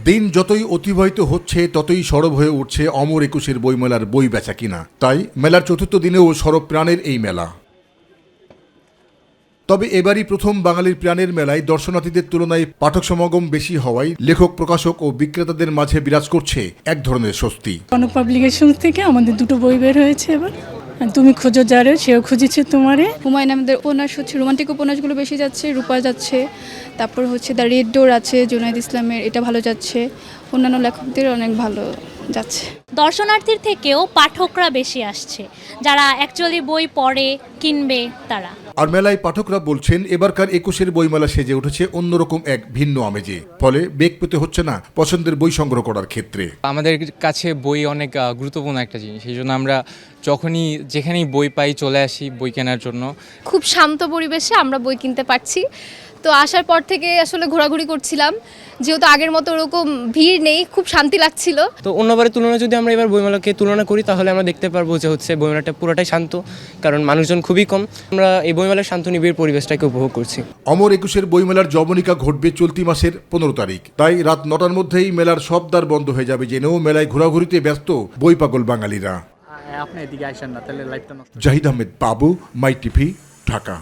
দিন যতই অতিবাহিত হচ্ছে ততই সরব হয়ে উঠছে অমর একুশের বইমেলার বই বেচা কিনা। তাই মেলার চতুর্থ দিনেও সরব প্রাণের এই মেলা। তবে এবারই প্রথম বাঙালির প্রাণের মেলায় দর্শনার্থীদের তুলনায় পাঠক সমাগম বেশি হওয়ায় লেখক, প্রকাশক ও বিক্রেতাদের মাঝে বিরাজ করছে এক ধরনের স্বস্তি। কনক পাবলিকেশন থেকে আমাদের দুটো বই বের হয়েছে এবার। তুমি খোঁজো যারে, সেও খুঁজেছে তোমারে। হুমায়ুন আহমেদের উপন্যাস হচ্ছে রোমান্টিক উপন্যাসগুলো বেশি যাচ্ছে, রূপা যাচ্ছে, তারপর হচ্ছে দ্য রেড ডোর আছে জুনায়েদ ইসলামের, এটা ভালো যাচ্ছে, অন্যান্য লেখকদের অনেক ভালো যাচ্ছে। দর্শনার্থীর থেকেও পাঠকরা বেশি আসছে, যারা অ্যাকচুয়ালি বই পড়ে কিনবে তারা। আর মেলায় পাঠকরা বলছেন এবারকার একুশের বইমেলা সেজে উঠেছে অন্যরকম এক ভিন্ন আমেজে। ফলে বেগ পেতে হচ্ছে না পছন্দের বই সংগ্রহ করার ক্ষেত্রে। আমাদের কাছে বই অনেক গুরুত্বপূর্ণ একটা জিনিস, সেই জন্য আমরা যখনই যেখানেই বই পাই চলে আসি বই কেনার জন্য। খুব শান্ত পরিবেশে আমরা বই কিনতে পারছি। তো আসার পর থেকে আসলে ঘোরাঘুরি করছিলাম, যেহেতু আগের মতো ওরকম ভিড় নেই, খুব শান্তি লাগছিল। তো অন্যবারের তুলনায় যদি আমরা এবার বইমেলাকে তুলনা করি তাহলে আমরা দেখতে পারবো যে হচ্ছে বইমেলাটা পুরোটাই শান্ত, কারণ মানুষজন খুবই কম। আমরা এই বইমেলার শান্ত নিবিড় পরিবেশটাকে উপভোগ করছি। অমর একুশের বইমেলার জবনিকা ঘটবে চলতি মাসের 15 তারিখ। তাই রাত 9টার মধ্যেই মেলার সব দ্বার বন্ধ হয়ে যাবে জেনেও মেলায় ঘোরাঘুরিতে ব্যস্ত বই পাগল বাঙালিরা। আপনি এদিকে আসেন না, তাহলে লাইভটা নষ্ট। জাহিদ আহমেদ বাবু, মাই টিভি, ঢাকা।